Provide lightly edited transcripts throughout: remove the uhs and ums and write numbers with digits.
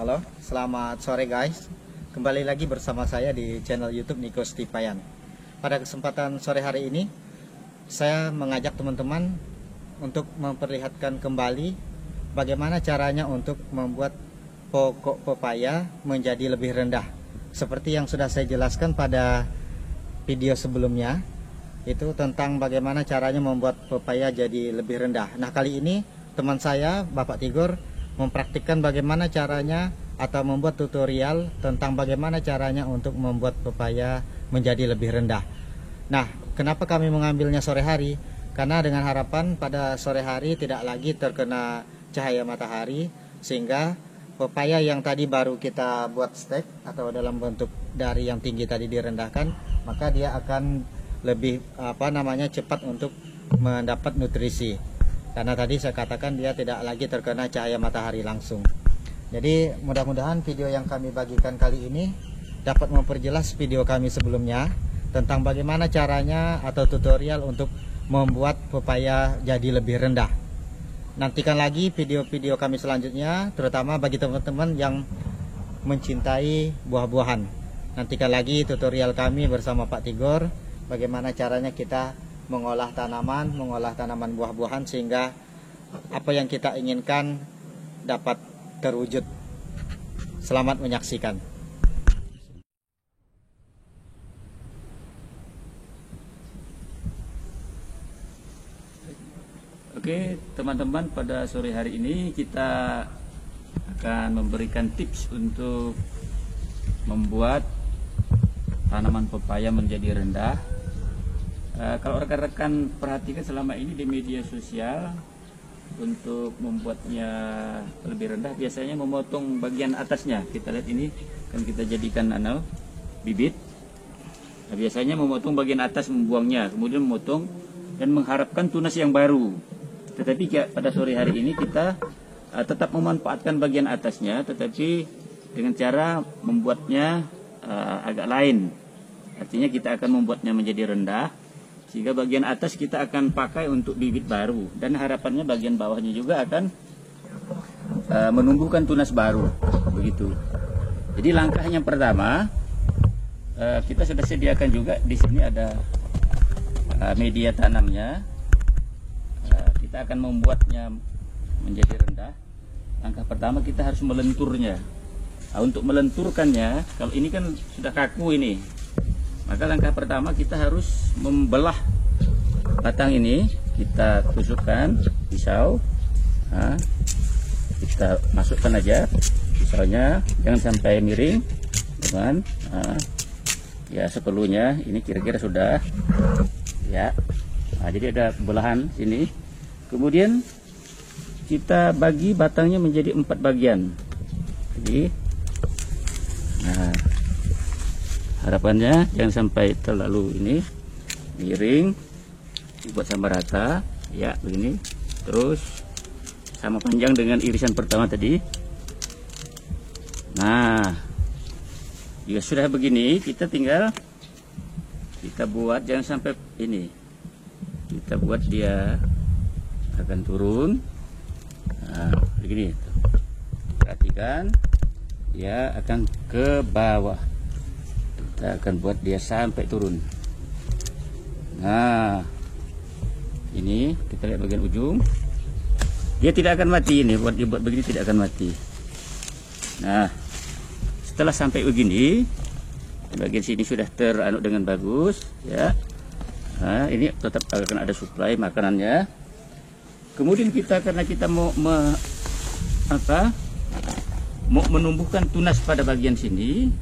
Halo, selamat sore guys. Kembali lagi bersama saya di channel YouTube Niko Stipayan. Pada kesempatan sore hari ini, saya mengajak teman-teman untuk memperlihatkan kembali bagaimana caranya untuk membuat pokok pepaya menjadi lebih rendah. Seperti yang sudah saya jelaskan pada video sebelumnya, itu tentang bagaimana caranya membuat pepaya jadi lebih rendah. Nah, kali ini teman saya, Bapak Tigor, mempraktikkan bagaimana caranya atau membuat tutorial tentang bagaimana caranya untuk membuat pepaya menjadi lebih rendah. Nah, kenapa kami mengambilnya sore hari? Karena dengan harapan pada sore hari tidak lagi terkena cahaya matahari, sehingga pepaya yang tadi baru kita buat stek atau dalam bentuk dari yang tinggi tadi direndahkan, maka dia akan lebih cepat untuk mendapat nutrisi. Karena tadi saya katakan dia tidak lagi terkena cahaya matahari langsung. Jadi mudah-mudahan video yang kami bagikan kali ini dapat memperjelas video kami sebelumnya tentang bagaimana caranya atau tutorial untuk membuat pepaya jadi lebih rendah. Nantikan lagi video-video kami selanjutnya, terutama bagi teman-teman yang mencintai buah-buahan. Nantikan lagi tutorial kami bersama Pak Tigor, bagaimana caranya kita mengolah tanaman buah-buahan sehingga apa yang kita inginkan dapat terwujud. Selamat menyaksikan. Oke teman-teman, pada sore hari ini kita akan memberikan tips untuk membuat tanaman pepaya menjadi rendah. Kalau rekan-rekan perhatikan selama ini di media sosial, untuk membuatnya lebih rendah biasanya memotong bagian atasnya. Kita lihat ini kan kita jadikan bibit. Nah, biasanya memotong bagian atas, membuangnya, kemudian memotong dan mengharapkan tunas yang baru. Tetapi pada sore hari ini kita tetap memanfaatkan bagian atasnya, tetapi dengan cara membuatnya agak lain. Artinya kita akan membuatnya menjadi rendah, sehingga bagian atas kita akan pakai untuk bibit baru, dan harapannya bagian bawahnya juga akan menumbuhkan tunas baru, begitu. Jadi langkah yang pertama, kita sudah sediakan juga di sini ada media tanamnya. Kita akan membuatnya menjadi rendah. Langkah pertama kita harus melenturnya. Nah, untuk melenturkannya, kalau ini kan sudah kaku ini, maka langkah pertama kita harus membelah batang ini. Kita tusukkan pisau, kita masukkan aja pisaunya, jangan sampai miring teman. Ya seperlunya, ini kira-kira sudah ya. Nah, jadi ada belahan sini, kemudian kita bagi batangnya menjadi 4 bagian. Jadi harapannya jangan sampai terlalu ini miring, dibuat sama rata ya, begini, terus sama panjang dengan irisan pertama tadi. Nah, jika sudah begini, kita tinggal kita buat, jangan sampai ini, kita buat dia akan turun. Nah, begini, perhatikan dia akan ke bawah. Kita akan buat dia sampai turun. Nah, ini kita lihat bagian ujung, dia tidak akan mati. Ini buat dibuat begini tidak akan mati. Nah, setelah sampai begini, bagian sini sudah teranut dengan bagus ya. Nah, ini tetap akan ada suplai makanannya. Kemudian kita, karena kita mau menumbuhkan tunas pada bagian sini,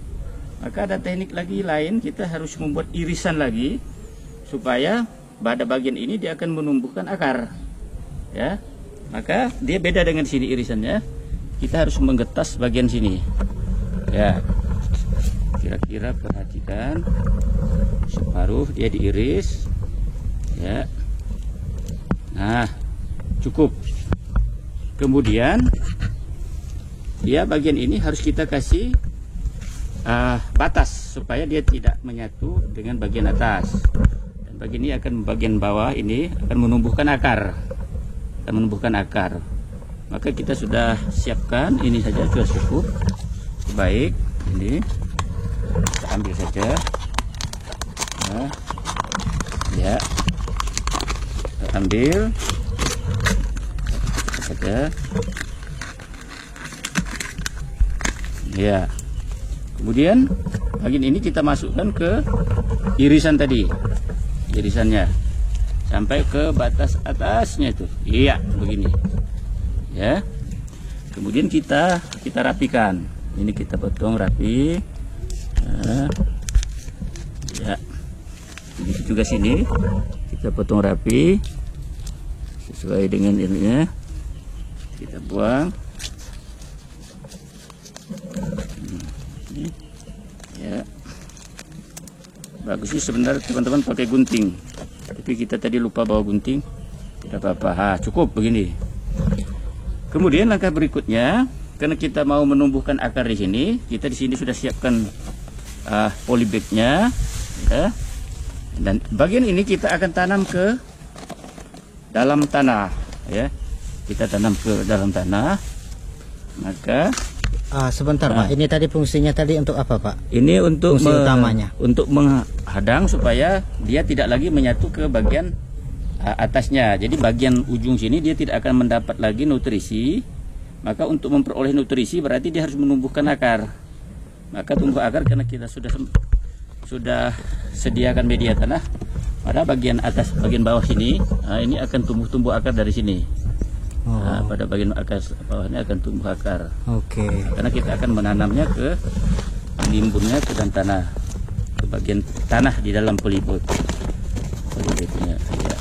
maka ada teknik lagi lain. Kita harus membuat irisan lagi supaya pada bagian ini dia akan menumbuhkan akar ya. Maka dia beda dengan sini irisannya. Kita harus menggetas bagian sini ya. Kira-kira perhatikan, separuh dia diiris ya. Nah, cukup. Kemudian ya, bagian ini harus kita kasih batas supaya dia tidak menyatu dengan bagian atas. Dan bagian ini bagian bawah ini akan menumbuhkan akar. Maka kita sudah siapkan ini saja, sudah cukup. baik. Ini kita ambil saja. Nah, ya, kita ambil saja. Ya, kemudian bagian ini kita masukkan ke irisan tadi, irisannya sampai ke batas atasnya itu. Iya, begini. Ya, kemudian kita rapikan. Ini kita potong rapi. Nah, ya, begitu juga sini kita potong rapi sesuai dengan ininya. Kita buang. Ya, bagus sih sebenarnya teman-teman pakai gunting, tapi kita tadi lupa bawa gunting. Tidak apa-apa, cukup begini. Kemudian langkah berikutnya, karena kita mau menumbuhkan akar di sini, kita di sini sudah siapkan polybagnya, ya. Dan bagian ini kita akan tanam ke dalam tanah, ya. Kita tanam ke dalam tanah, maka sebentar Pak, ini tadi fungsinya tadi untuk apa Pak? ini untuk fungsi utamanya untuk menghadang supaya dia tidak lagi menyatu ke bagian atasnya. Jadi bagian ujung sini dia tidak akan mendapat lagi nutrisi. Maka untuk memperoleh nutrisi berarti dia harus menumbuhkan akar. Maka tumbuh akar karena kita sudah sediakan media tanah. Pada bagian atas, bagian bawah sini, ini akan tumbuh akar dari sini. Pada bagian akar bawah ini akan tumbuh akar. Oke. Karena kita akan menanamnya ke menimbunnya ke dalam tanah, ke bagian tanah di dalam polybag. Polybagnya, ya.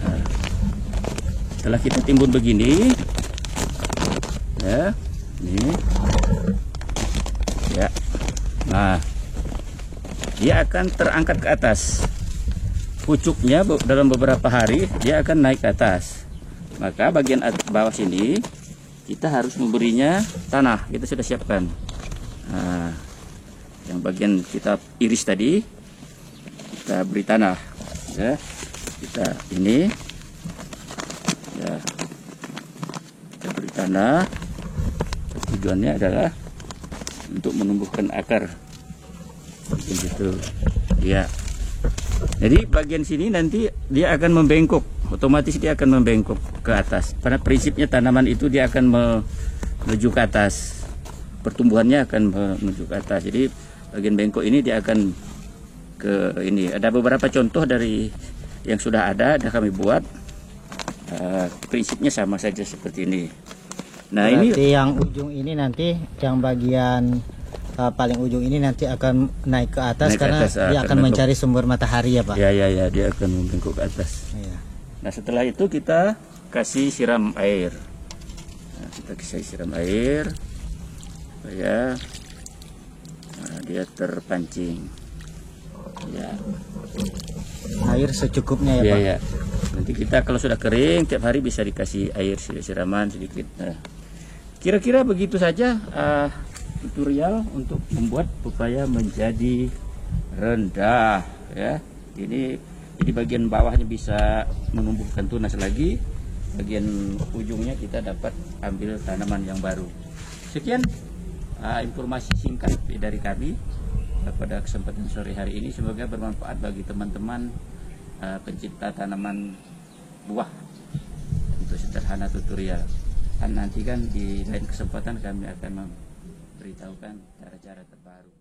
Nah, setelah kita timbun begini, ya, ini, ya. Nah, dia akan terangkat ke atas. Pucuknya dalam beberapa hari dia akan naik ke atas. Maka bagian bawah sini kita harus memberinya tanah. Kita sudah siapkan. Nah, yang bagian kita iris tadi kita beri tanah. Ya, kita ini, ya, kita beri tanah. Tujuannya adalah untuk menumbuhkan akar. Begitu. Ya. Jadi bagian sini nanti dia akan membengkok. Otomatis dia akan membengkok ke atas. Pada prinsipnya tanaman itu dia akan menuju ke atas. Pertumbuhannya akan menuju ke atas. Jadi bagian bengkok ini dia akan ke ini. Ada beberapa contoh dari yang sudah ada kami buat. Prinsipnya sama saja seperti ini. Nah, berarti ini yang ujung ini nanti, yang bagian paling ujung ini nanti akan naik ke atas, karena dia akan mencari sumber matahari ya Pak. Ya, dia akan membengkok ke atas. Ya. Nah, setelah itu kita kasih siram air. Nah, kita kasih siram air supaya dia terpancing. Ya. Air secukupnya ya Pak. Ya. Nanti kita kalau sudah kering tiap hari bisa dikasih air siraman sedikit. Nah, kira-kira begitu saja tutorial untuk membuat pepaya menjadi rendah, ya. Ini jadi bagian bawahnya bisa menumbuhkan tunas lagi, bagian ujungnya kita dapat ambil tanaman yang baru. Sekian informasi singkat dari kami pada kesempatan sore hari ini. Semoga bermanfaat bagi teman-teman pencinta tanaman buah. Untuk sederhana tutorial. Dan nanti kan di lain kesempatan kami akan memberitahukan cara-cara terbaru.